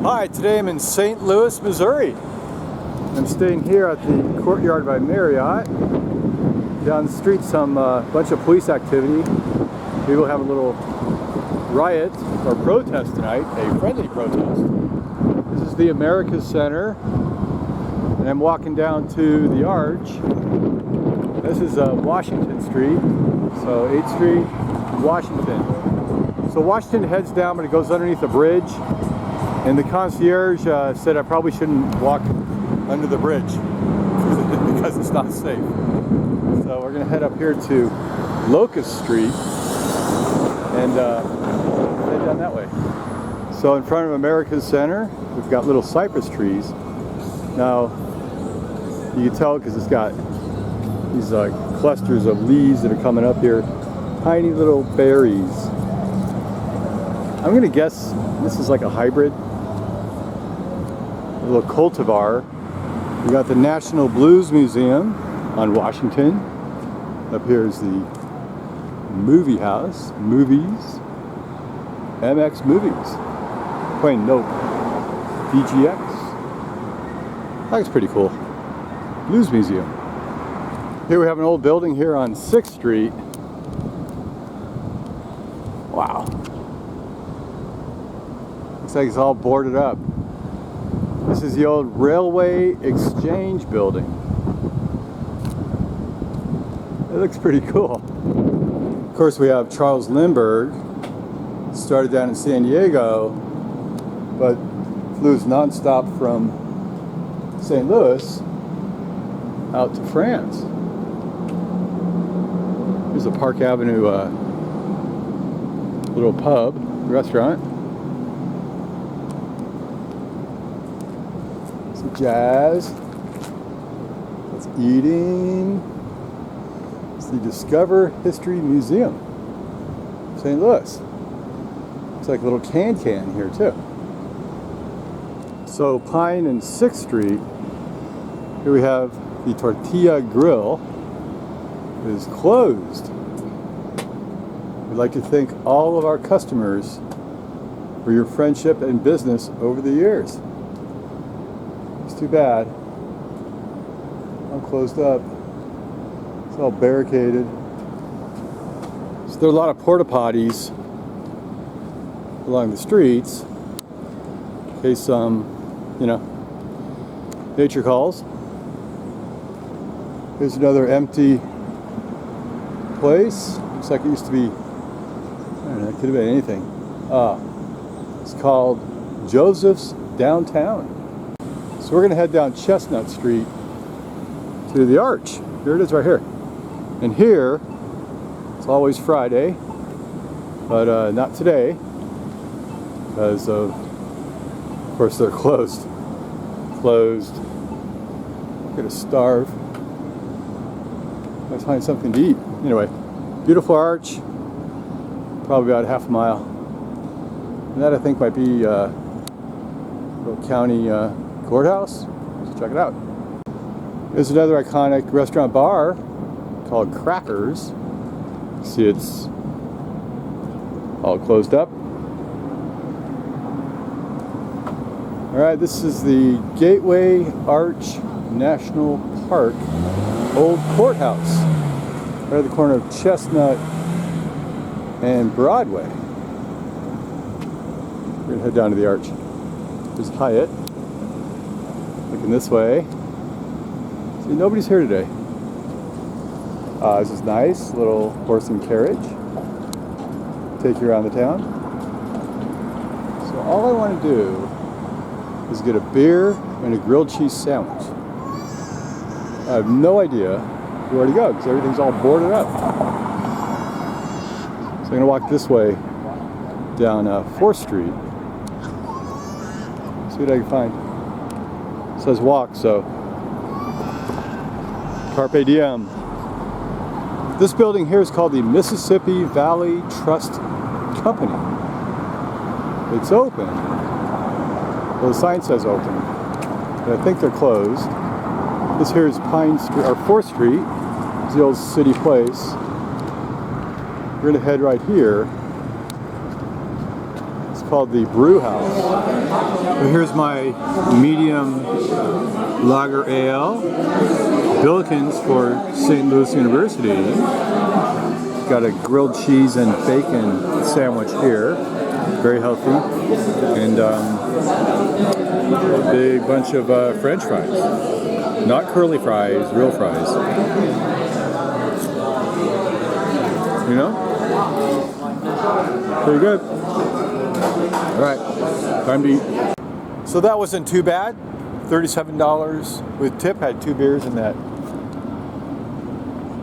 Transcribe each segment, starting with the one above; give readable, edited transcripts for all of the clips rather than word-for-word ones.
Hi, today I'm in St. Louis, Missouri. I'm staying here at the Courtyard by Marriott. Down the street, some bunch of police activity. People have a little riot or protest tonight, a friendly protest. This is the Americas Center, and I'm walking down to the Arch. This is Washington Street, so 8th Street, Washington. So Washington heads down, but it goes underneath a bridge. And the concierge said I probably shouldn't walk under the bridge because it's not safe. So we're going to head up here to Locust Street and head down that way. So in front of America's Center, we've got little cypress trees. Now, you can tell because it's got these clusters of leaves that are coming up here. Tiny little berries. I'm going to guess this is like a hybrid. A little cultivar. We got the National Blues Museum on Washington. Up here is the movie house, movies, MX Movies. Playing Nope, DGX. That's pretty cool. Blues Museum. Here we have an old building here on 6th Street. Wow. Looks like it's all boarded up. This is the old Railway Exchange building. It looks pretty cool. Of course, we have Charles Lindbergh. Started down in San Diego, but flew non-stop from St. Louis out to France. Here's a Park Avenue little pub, restaurant. Some jazz. It's eating. It's the Discover History Museum, St. Louis. It's like a little can here too. So Pine and 6th Street, here we have the Tortilla Grill. It is closed. We'd like to thank all of our customers for your friendship and business over the years. It's too bad. All closed up. It's all barricaded. So there are a lot of porta potties along the streets in case nature calls. Here's another empty place. Looks like it used to be, I don't know, it could have been anything. It's called Joseph's Downtown. So we're gonna head down Chestnut Street to the Arch. Here it is right here. And here, it's always Friday, but not today, because of course they're closed. I'm gonna starve. Let's find something to eat. Anyway, beautiful arch, probably about half a mile. And that I think might be little county courthouse. Let's check it out. There's another iconic restaurant bar called Crackers. See, it's all closed up. All right, this is the Gateway Arch National Park, Old Courthouse, right at the corner of Chestnut and Broadway. We're gonna head down to the Arch. There's Hyatt, looking this way. See, nobody's here today. This is nice, little horse and carriage. Take you around the town. So all I want to do is get a beer and a grilled cheese sandwich. I have no idea where to go because everything's all boarded up. So I'm going to walk this way down 4th Street. See what I can find. It says walk, so Carpe Diem. This building here is called the Mississippi Valley Trust Company. It's open. Well, the sign says open, but I think they're closed. This here is Pine Street, or 4th Street. It's the old city place. We're gonna head right here. It's called the Brew House. So here's my medium lager ale, Billikens for St. Louis University. Got a grilled cheese and bacon sandwich here, very healthy, and a big bunch of French fries. Not curly fries, real fries. You know? Pretty good. Alright, time to eat. So that wasn't too bad. $37 with tip. Had 2 beers in that.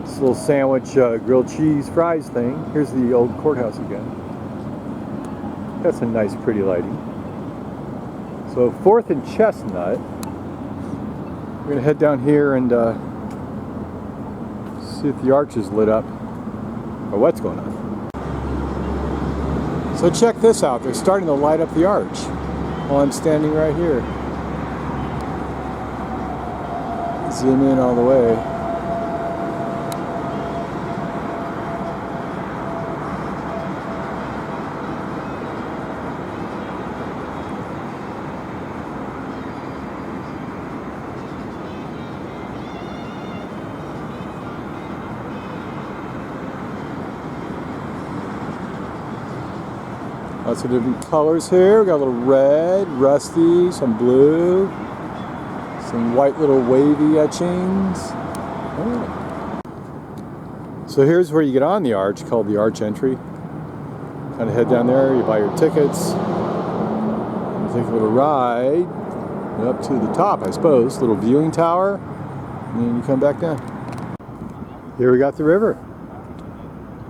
This little sandwich, grilled cheese fries thing. Here's the old courthouse again. That's a nice, pretty lighting. So 4th and Chestnut. We're gonna head down here and see if the arch is lit up or what's going on. So check this out. They're starting to light up the arch while I'm standing right here. Zoom in all the way. Lots of different colors here. We got a little red, rusty, some blue, some white little wavy etchings. Oh. So here's where you get on the arch, called the arch entry. Kind of head down there, you buy your tickets, you take a little ride up to the top, I suppose, little viewing tower, and then you come back down. Here we got the river.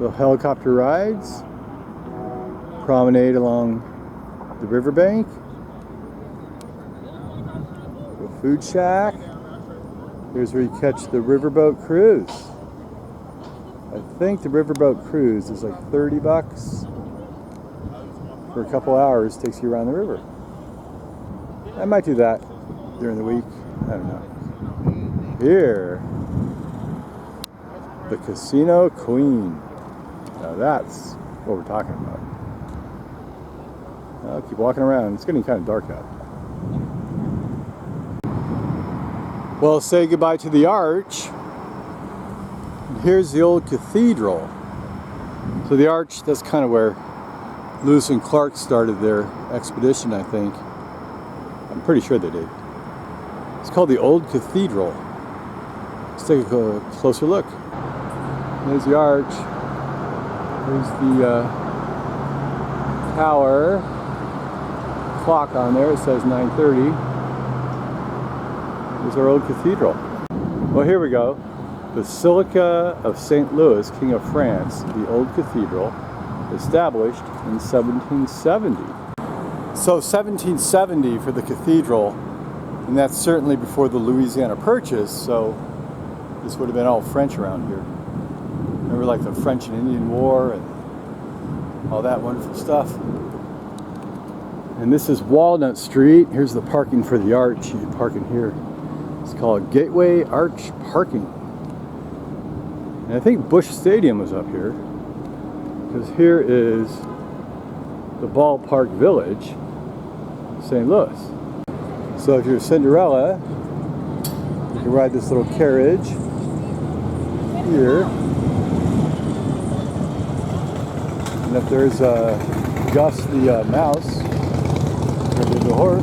Little helicopter rides. Promenade along the riverbank. A food shack. Here's where you catch the Riverboat Cruise. I think the Riverboat Cruise is like $30 for a couple hours. Takes you around the river. I might do that during the week. I don't know. Here, the Casino Queen. Now that's what we're talking about. I'll keep walking around. It's getting kind of dark out. Well, say goodbye to the arch. Here's the Old Cathedral. So the arch, that's kind of where Lewis and Clark started their expedition, I think. I'm pretty sure they did. It's called the Old Cathedral. Let's take a closer look. There's the arch. There's the tower. Clock on there, it says 9:30. There's our old cathedral. Well, here we go. Basilica of St. Louis, King of France, the old cathedral, established in 1770. So 1770 for the cathedral, and that's certainly before the Louisiana Purchase, so this would have been all French around here. Remember, like the French and Indian War and all that wonderful stuff. And this is Walnut Street. Here's the parking for the arch. You can park in here. It's called Gateway Arch Parking. And I think Busch Stadium was up here, because here is the ballpark village, St. Louis. So if you're Cinderella, you can ride this little carriage here. And if there's Gus the mouse, the horse.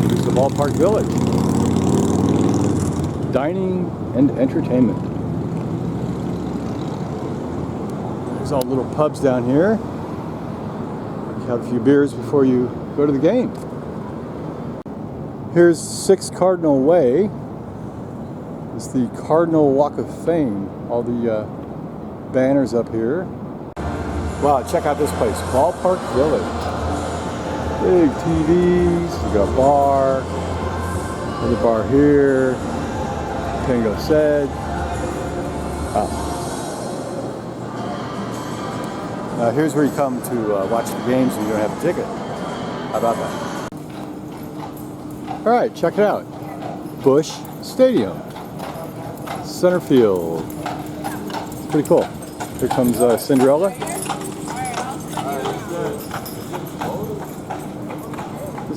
Here's the ballpark village. Dining and entertainment. There's all the little pubs down here. You have a few beers before you go to the game. Here's 6 Cardinal Way. It's the Cardinal Walk of Fame. All the banners up here. Wow, check out this place, Ballpark Village. Big TVs, we got a bar, another bar here, Tango said. Now here's where you come to watch the games and you don't have a ticket. How about that? Alright, check it out. Busch Stadium. Center field. It's pretty cool. Here comes Cinderella.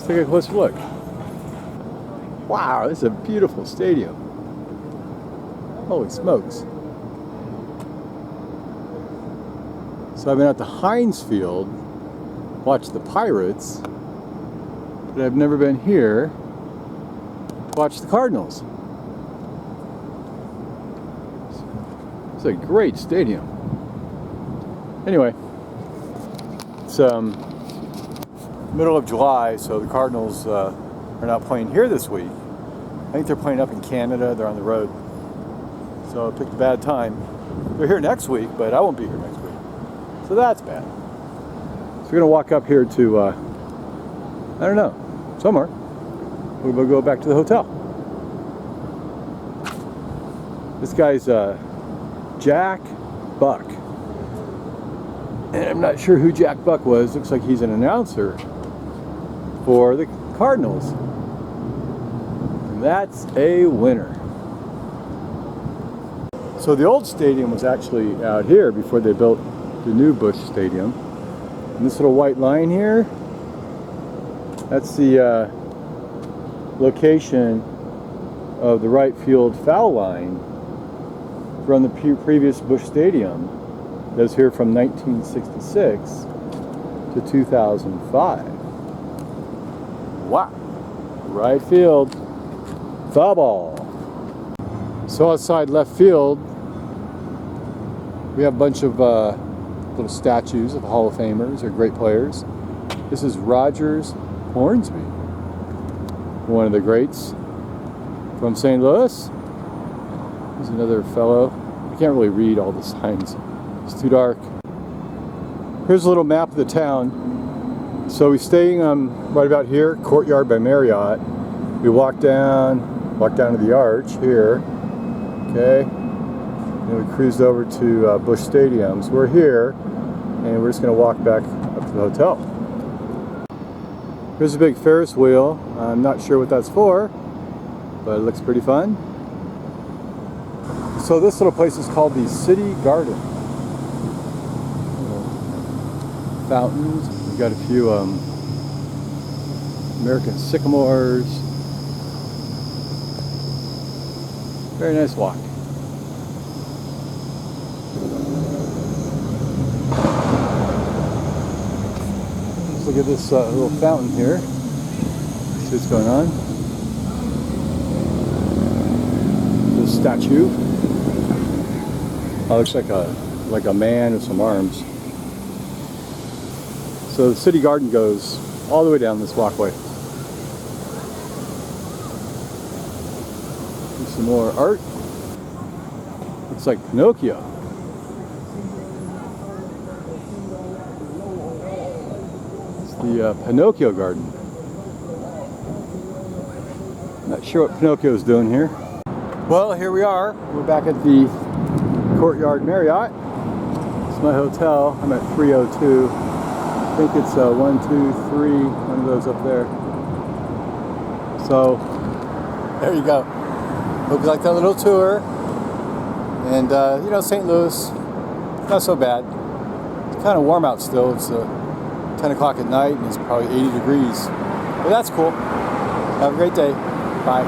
take a closer look. Wow, this is a beautiful stadium. Holy smokes. So I've been at the Heinz Field, watched the Pirates, but I've never been here to watch the Cardinals. It's a great stadium. Anyway, it's middle of July, so the Cardinals are not playing here this week. I think they're playing up in Canada. They're on the road. So I picked a bad time. They're here next week, but I won't be here next week. So that's bad. So we're going to walk up here to, I don't know, somewhere. We're going to go back to the hotel. This guy's Jack Buck. And I'm not sure who Jack Buck was. Looks like he's an announcer for the Cardinals. And that's a winner. So the old stadium was actually out here before they built the new Busch Stadium. And this little white line here, that's the location of the right field foul line from the previous Busch Stadium that was here from 1966 to 2005. Wow! Right field, foul ball. So outside left field, we have a bunch of little statues of Hall of Famers or great players. This is Rogers Hornsby, one of the greats from St. Louis. There's another fellow. I can't really read all the signs. It's too dark. Here's a little map of the town. So we're staying right about here, Courtyard by Marriott. We walk down to the arch here. Okay. And we cruised over to Busch Stadium. So we're here, and we're just going to walk back up to the hotel. Here's a big Ferris wheel. I'm not sure what that's for, but it looks pretty fun. So this little place is called the City Garden. Fountains. We've got a few American sycamores. Very nice walk. Let's look at this little fountain here. See what's going on. This statue. Oh, looks like a man with some arms. So the City Garden goes all the way down this walkway. There's some more art. Looks like Pinocchio. It's the Pinocchio Garden. Not sure what Pinocchio's doing here. Well, here we are. We're back at the Courtyard Marriott. It's my hotel. I'm at 302. I think it's 1, 2, 3, one of those up there. So there you go. Hope you like that little tour. And you know, St. Louis, not so bad. It's kind of warm out still. It's 10 o'clock at night and it's probably 80 degrees. But that's cool. Have a great day. Bye.